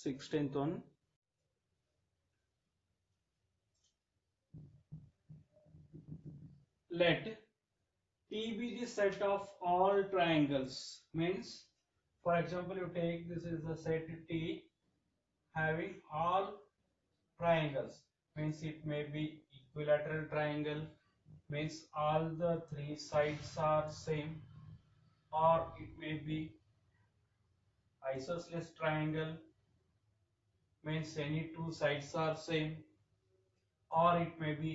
16th one. Let T be the set of all triangles. Means, for example, you take this is the set T having all triangles. Means it may be equilateral triangle. Means all the three sides are same, or it may be isosceles triangle. Means any two sides are same, or it may be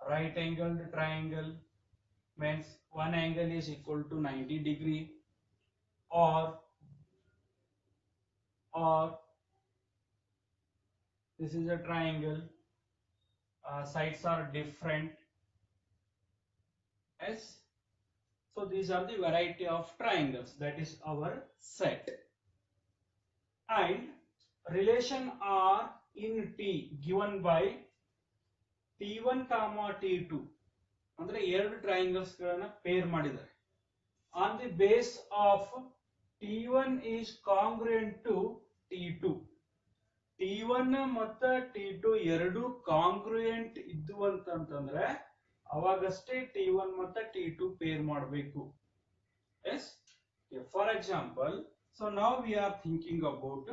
right angled triangle. Means one angle is equal to 90 degree, or this is a triangle, sides are different. Yes, so these are the variety of triangles, that is our set. And relation R in T given by T1 comma T2 ಅಂದ್ರೆ ಎರಡು triangles ಗಳನ್ನ peer ಮಾಡಿದ್ದಾರೆ. On the base of T1 is congruent to T2. T1 ಮತ್ತು T2 ಎರಡು ಕಾಂಗ್ರುಯೆಂಟ್ ಇದ್ದು ಅಂತಂದ್ರೆ ಅವಾಗಷ್ಟೇ T1 ಮತ್ತು T2 peer ಮಾಡಬೇಕು. Yes, for example, so now we are thinking about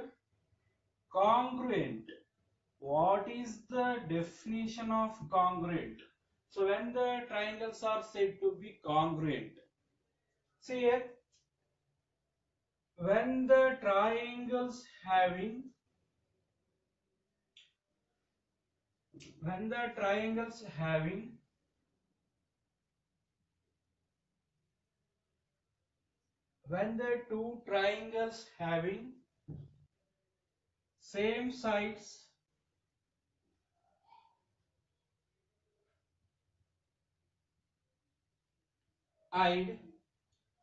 congruent. What is the definition of congruent? So when the triangles are said to be congruent, see here, when the triangles having when the two triangles having same sides and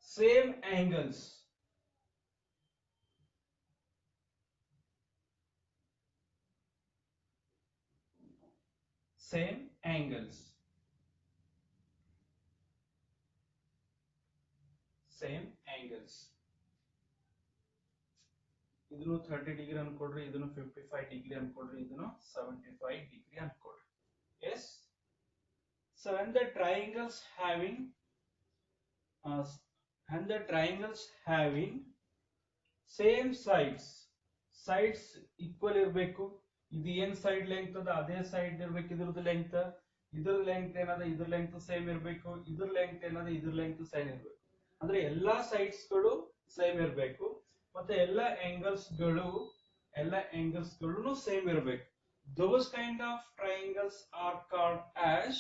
same angles, same angles, ಇದನ್ನು 30 degree ಅನ್ಕೊಡ್ರಿ, ಇದನ್ನು 55 degree ಅನ್ಕೊಡ್ರಿ, ಇದನ್ನು 75 degree ಅನ್ಕೊಡ್ರಿ. Yes, so when the triangles having same sides equal ಇರಬೇಕು. ಇದು ಏನ್ side length ಅದ ಅದೇ side ಇರಬೇಕು. ಇದ್ರದ್ದು ಲೆಂತ್ ಏನದ ಇದ್ರ ಲೆಂತ್ ಸೇಮ್ ಇರಬೇಕು. ಇದ್ರ ಲೆಂತ್ ಏನದ ಇದ್ರ ಲೆಂತ್ ಸೇಮ್ ಇರಬೇಕು. ಅಂದ್ರೆ ಎಲ್ಲಾ ಸೈಡ್ಸ್ ಗಳು ಸೇಮ್ ಇರಬೇಕು, ಮತ್ತೆ ಎಲ್ಲ angles ಗಳು ಸೇಮ್ ಇರಬೇಕು. Those kind of triangles are called as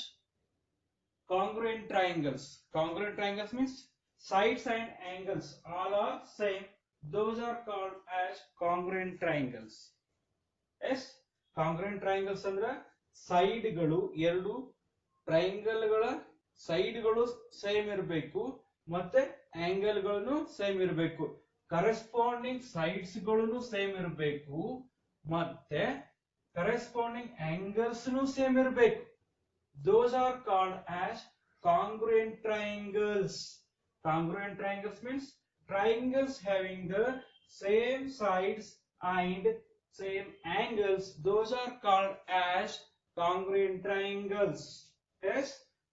congruent triangles. Congruent triangles means sides and angles all are same. Those are called as congruent triangles. Yes, congruent triangles ಅಂದ್ರೆ side ಗಳು ಎರಡು triangle ಗಳ side ಗಳು same ಇರಬೇಕು, ಮತ್ತೆ angle ಗಳನ್ನು same ಇರಬೇಕು. Corresponding sides ಗಳನ್ನು ಸೇಮ್ ಇರಬೇಕು, ಮತ್ತೆ ಕರೆಸ್ಪಾಂಡಿಂಗ್ ಆಂಗಲ್ಸ್ ಸೇಮ್ ಇರಬೇಕು. Those are called as congruent triangles. Congruent triangles means triangles having the same sides and same angles. Those are called as congruent triangles. Yes,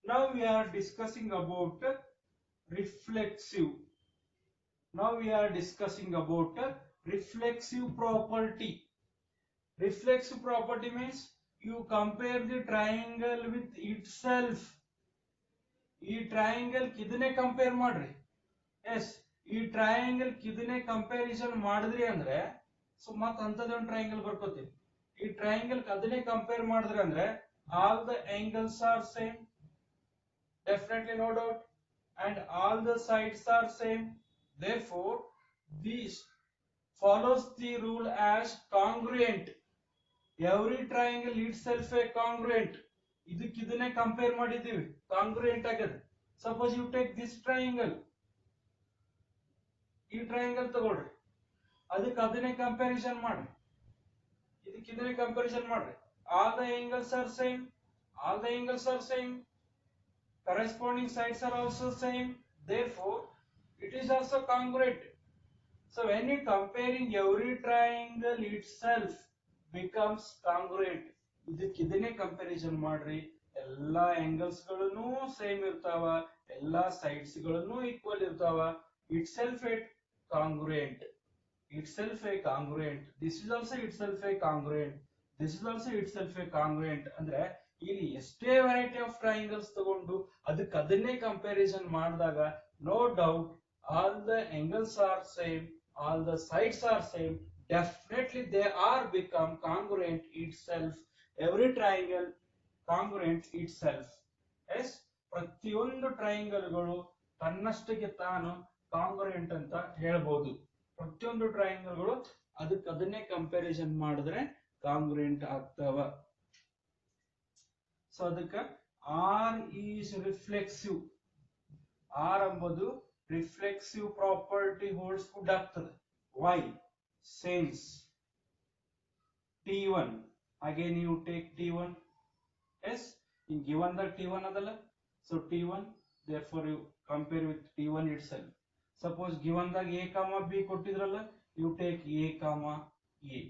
now we are discussing about reflexive. Reflexive property. Reflexive property means you compare the triangle with itself. ಈ triangle ಇದನ್ನೇ compare ಮಾಡ್ರಿ. S, ಈ triangle ಇದನ್ನೇ comparison ಮಾಡಿದ್ರಿ ಅಂದ್ರೆ so ಮತ್ತ ಅಂತದೊಂದು triangle ಬರ್ಕೋತೀವಿ. ಈ triangle ಅದನ್ನೇ ಕಂಪೇರ್ ಮಾಡಿದ್ರಿ ಅಂದ್ರೆ all the angles are same, definitely no doubt, and all the sides are same. Therefore this follows the rule as congruent. Every triangle itself a congruent. ಇದಕ್ಕೆ ಇದನ್ನೇ compare ಮಾಡಿದೀವಿ, congruent ಆಗಿದೆ. Suppose you take this triangle, ಈ triangle ತಗೊಳ್ರಿ, ಅದಕ್ಕೆ ಅದನ್ನೇ comparison ಮಾಡ್ರಿ, ಇದಕ್ಕೆ ಇದನ್ನೇ ಕಂಪ್ಯಾರಿಸನ್ ಮಾಡ್ರಿ. all the angles are same, corresponding sides are also same. Therefore it is also congruent. So when you comparing every triangle itself becomes congruent. ಇದನ್ನೇ comparison ಮಾಡ್ರಿ, ಎಲ್ಲಾ angles ಗಳನ್ನು ಸೇಮ್ ಇರ್ತಾವ, ಎಲ್ಲಾ sides ಗಳನ್ನು ಈಕ್ವಲ್ ಇರ್ತಾವ. itself a congruent, itself a congruent, this is also itself a congruent, this is also itself a congruent. ಅಂದ್ರೆ ಇಲ್ಲಿ ಎಷ್ಟೇ ವೆರೈಟಿ ಆಫ್ ಟ್ರಯಾಂಗಲ್ಸ್ ತಗೊಂಡು ಅದಕ್ಕೆ ಅದನ್ನೇ ಕಂಪ್ಯಾರಿಸನ್ ಮಾಡಿದಾಗ no doubt all the angles are same, all the sides are same, definitely they are become congruent itself. Every triangle congruent itself. Yes, ಪ್ರತಿಯೊಂದು triangle ಗಳು ತನ್ನಷ್ಟಕ್ಕೆ ತಾನು ಕಾಂಗ್ರುಯೆಂಟ್ ಅಂತ ಹೇಳ್ಬೋದು. ಪ್ರತಿಯೊಂದು ಟ್ರಯಾಂಗಲ್ ಗಳು ಅದಕ್ಕೆ ಅದನ್ನೇ ಕಂಪ್ಯಾರಿಸನ್ ಮಾಡಿದ್ರೆ ಕಾಂಗ್ರುಯೆಂಟ್ ಆಗ್ತಾವ. ಸೊ ಅದಕ್ಕೆ ಆರ್ ಈಸ್ ರಿಫ್ಲೆಕ್ಸಿವ್, ಆರ್ ಎಂಬುದು reflexive property holds good ಆಗ್ತದೆ. Why? Since T1, again you take T1, yes, in given the T1 adala, so T1, therefore you compare with T1 itself. Suppose given the A comma B ಕೊಟ್ಟಿದ್ರಲ್ಲ, you take A comma A.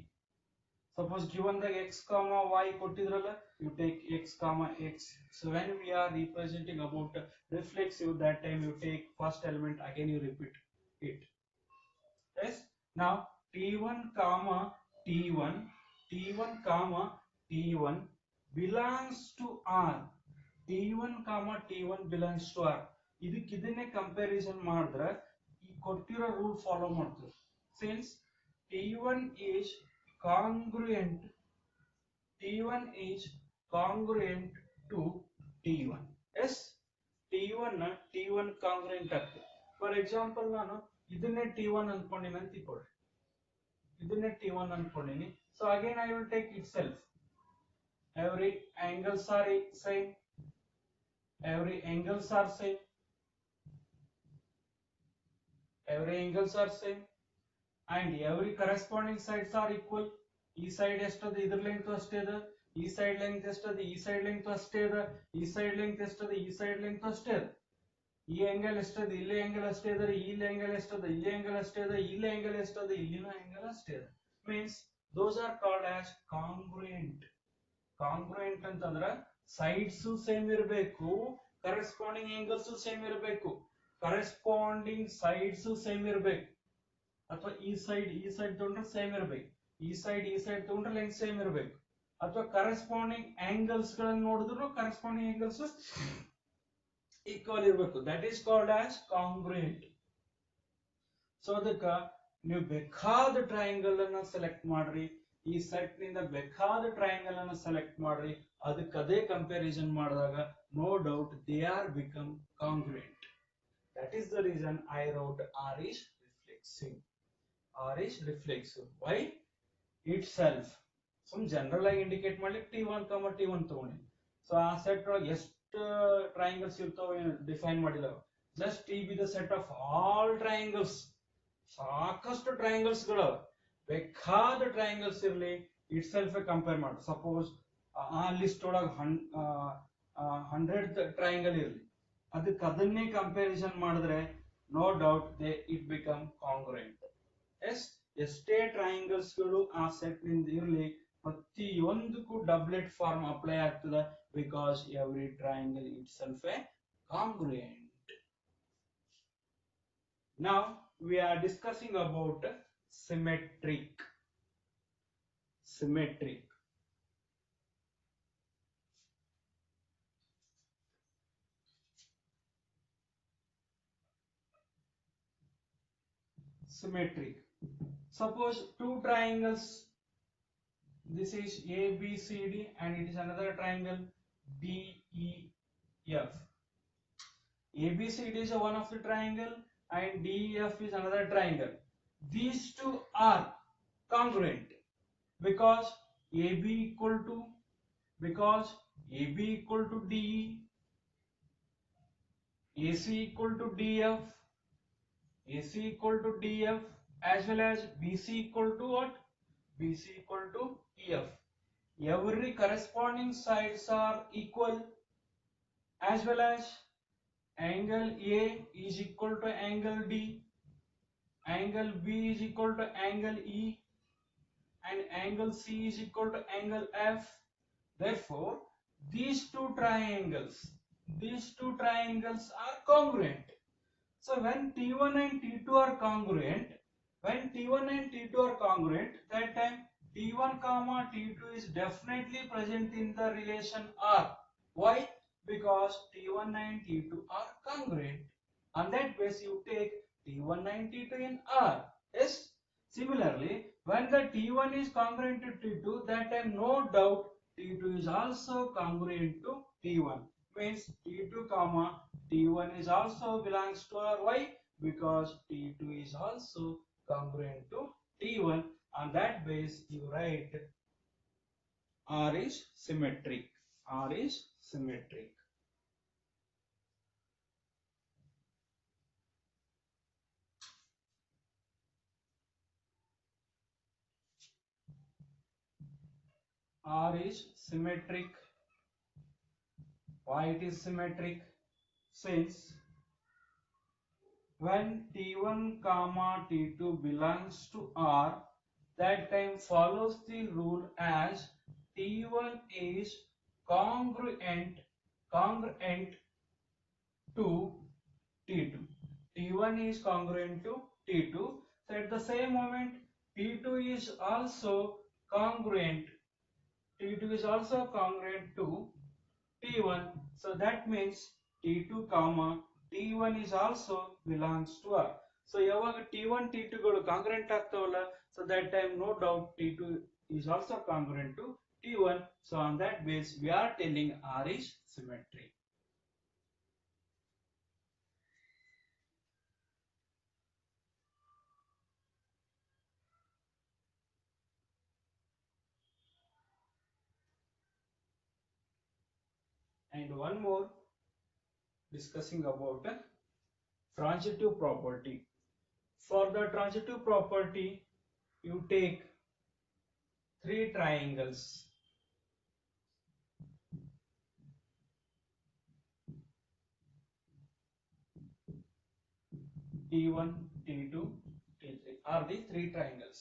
Suppose given the x comma y ಕೊಟ್ಟಿದ್ರಲ್ಲ, you take x comma x. So when we are representing about reflexive, that time you take first element, again you repeat it. Yes, now T1 comma T1, T1 comma T1 belongs to R, T1 comma T1 belongs to R. ಇದನ್ನೇ comparison ಮಾಡಿದ್ರೆ ಈ ಕೊಟ್ಟಿರೋ rule follow ಮಾಡ್ತದೆ. Since T1 is congruent, T1 is congruent to T1. Yes, T1 T1 congruent ಆಗ್ತದೆ. For example ನಾನು ಇದನ್ನೇ T1 ಅನ್ಕೊಂಡಿನಿ ಅಂತ ಇಟ್ಕೊಳ್ಳಿ, ಇದನ್ನೇ T1 ಅನ್ಕೊಂಡಿನಿ. So again I will take it self. Every angles are same, every angles are same, every angles are same, and every corresponding sides are equal. ಈ side ಎಷ್ಟದ, ಇದ್ರ ಲೆಂತ್ ಅಷ್ಟೇ ಅದ, ಈ ಸೈಡ್ ಲೆಂತ್ ಎಷ್ಟದ, ಈ ಸೈಡ್ ಲೆಂತ್ ಅಷ್ಟೇ ಅದ, ಈ side length ಎಷ್ಟದ, ಈ ಸೈಡ್ ಲೆಂತ್ ಅಷ್ಟೇ ಅದ. ಈ ಆಂಗಲ್ ಎಷ್ಟದ, ಇಲ್ಲಿ ಆಂಗಲ್ ಅಷ್ಟೇ ಅದ, ಇಲ್ಲಿ ಆಂಗಲ್ ಎಷ್ಟದ, ಇಲ್ಲಿ ಆಂಗಲ್ ಅಷ್ಟೇ ಅದ, ಇಲ್ಲಿ ಆಂಗಲ್ ಎಷ್ಟದ, ಇಲ್ಲಿನ ಆಂಗಲ್ ಅಷ್ಟೇ ಅದ. Means those are called as congruent. Congruent ಅಂತಂದ್ರ sides ಸೇಮ್ ಇರಬೇಕು, corresponding angles ಸೇಮ್ ಇರಬೇಕು, corresponding sides ಸೇಮ್ ಇರಬೇಕು, ಅಥವಾ ಈ ಸೈಡ್ ತಗೊಂಡ್ರೆ ಸೇಮ್ ಇರಬೇಕು, ಈ ಸೈಡ್ ತಗೊಂಡ್ರೆ ಲೆಂತ್ ಸೇಮ್ ಇರಬೇಕು, ಅಥವಾ ಕರೆಸ್ಪಾಂಡಿಂಗ್ ಆಂಗಲ್ಸ್ ಗಳನ್ನು ನೋಡಿದ್ರು ಕರೆಸ್ಪಾಂಡಿಂಗ್ ಆಂಗಲ್ಸ್ ಈಕ್ವಲ್ ಇರಬೇಕು. That is called as ಕಾಂಗ್ರುಯೆಂಟ್. So ಅದಕ್ಕ ನೀವು ಬೇಕಾದ ಟ್ರಯಾಂಗಲ್ ಅನ್ನ ಸೆಲೆಕ್ಟ್ ಮಾಡ್ರಿ, ಈ ಸೆಟ್ ನಿಂದ ಬೇಕಾದ ಟ್ರಯಾಂಗಲ್ ಅನ್ನ ಸೆಲೆಕ್ಟ್ ಮಾಡ್ರಿ, ಅದಕ್ಕೆ ಅದೇ ಕಂಪ್ಯಾರಿಸನ್ ಮಾಡಿದಾಗ no doubt they are become congruent. That is the reason I wrote R is reflexive. R is reflexive. Why? Itself. Some general ಆಗಿ ಇಂಡಿಕೇಟ್ ಮಾಡ್ಲಿಕ್ಕೆ T1 T1 ತಗೊಂಡಿ. ಸೊ ಆ ಸೆಟ್ ಒಳಗೆ ಎಷ್ಟು ಟ್ರಯಾಂಗಲ್ಸ್ ಇರ್ತಾವ ಡಿಫೈನ್ ಮಾಡಿಲ್ಲ. Just T be the set of all triangles. ಸಾಕಷ್ಟು triangles ಗಳು ಬೇಕಾದ ಟ್ರಯಾಂಗಲ್ಸ್ ಇರ್ಲಿ, ಇಟ್ ಸೆಲ್ಫ್ ಕಂಪೇರ್ ಮಾಡಿ. ಸಪೋಸ್ ಆ ಲಿಸ್ಟ್ ಒಳಗೆ 100 ಟ್ರಯಾಂಗಲ್ ಇರ್ಲಿ, ಅದಕ್ಕೆ ಅದನ್ನೇ ಕಂಪ್ಯಾರಿಸನ್ ಮಾಡಿದ್ರೆ no doubt it become congruent. ಎಷ್ಟೇ ಟ್ರಯಾಂಗಲ್ಸ್ ಗಳು ಆ ಸೆಟ್ ನಿಂದ ಇರಲಿ, ಪ್ರತಿಯೊಂದಕ್ಕೂ ಡಬ್ಲೆಟ್ ಫಾರ್ಮ್ ಅಪ್ಲೈ ಆಗ್ತದೆ. Because every triangle itself a congruent. Now we are discussing about symmetric. Symmetric. Symmetric. Suppose two triangles, this is ABCD and it is another triangle DEF. ABCD is one of the triangle and DEF is another triangle. These two are congruent because AB equal to DE, AC equal to DF, AC equal to DF, as well as BC equal to what? BC equal to EF. Every corresponding sides are equal, as well as angle A is equal to angle D, angle B is equal to angle E, and angle C is equal to angle F. Therefore, these two triangles are congruent. So when T1 and T2 are congruent, that time T1 comma T2 is definitely present in the relation R. Why? Because T1 and T2 are congruent. On that basis, you take T1 and T2 in R. Yes. Similarly, when the T1 is congruent to T2, that time no doubt T2 is also congruent to T1. Means T2 comma T1 is also belongs to R. Why? Because T2 is also congruent to T1. On that base, you write R is symmetric. R is symmetric. R is symmetric. Why it is symmetric? Since when T1 comma T2 belongs to R, that time follows the rule as T1 is congruent to T2. T1 is congruent to T2. So at the same moment, T2 is also congruent. T2 is also congruent to T1. So that means T2 comma T1 is also belongs to R. So ಯಾವಾಗ T1 T2 ಗಳು congruent ಆಗ್ತಾವಲ್ಲ, so that time no doubt T2 is also congruent to T1. So on that base we are telling R is symmetric. And one more, discussing about transitive property. For the transitive property, you take three triangles. T1, T2, T3 are the three triangles.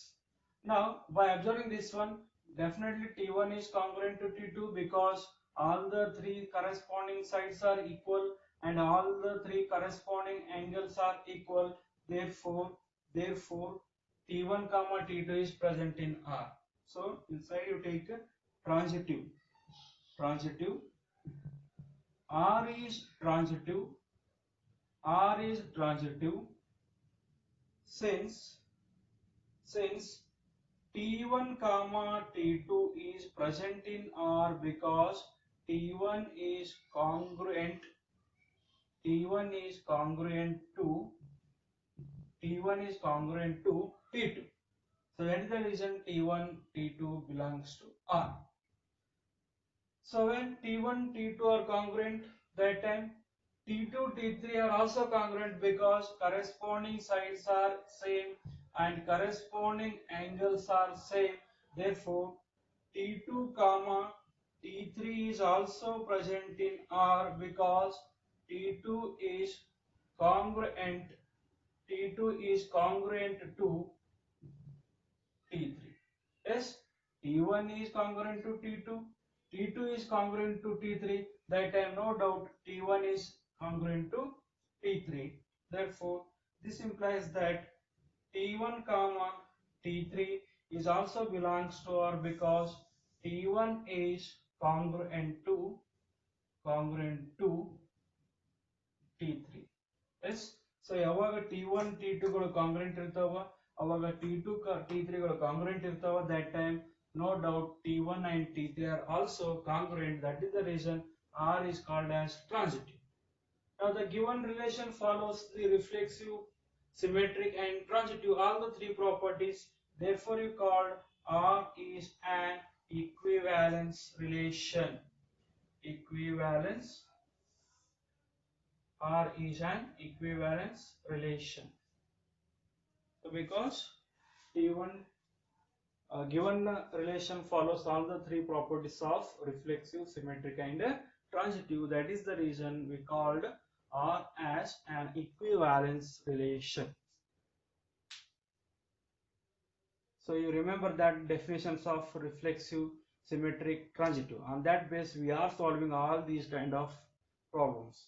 Now, by observing this one, definitely T1 is congruent to T2 because all the three corresponding sides are equal and all the three corresponding angles are equal. Therefore, T1 comma T2 is present in R. So, inside you take transitive. R is transitive. Since T1 comma T2 is present in R because T1 is congruent to T2. So that is the reason T1 T2 belongs to R. So when T1 T2 are congruent, that time T2 T3 are also congruent because corresponding sides are same and corresponding angles are same. Therefore, T2 comma T3 is also present in R because T2 is congruent to T3. Yes, T1 is congruent to T2. T2 is congruent to T3. That time no doubt T1 is congruent to T3. Therefore, this implies that T1 comma T3 is also belongs to R because T1 is congruent to T3. Yes. So ಯಾವಾಗ T1 T2 ಗಳು congruent ಇರ್ತಾವ ಅವಾಗ T2 T3 ಗಳು congruent ಇರ್ತಾವ, that time no doubt T1 and T3 are also congruent. That is the reason R is called as transitive. Now the given relation follows the reflexive, symmetric and transitive, all the three properties. Therefore you call R is an equivalence relation. R is an equivalence relation. So because T1 given relation follows all the three properties of reflexive, symmetric and transitive, that is the reason we called R as an equivalence relation. So you remember that definitions of reflexive, symmetric, transitive. On that base, we are solving all these kind of problems.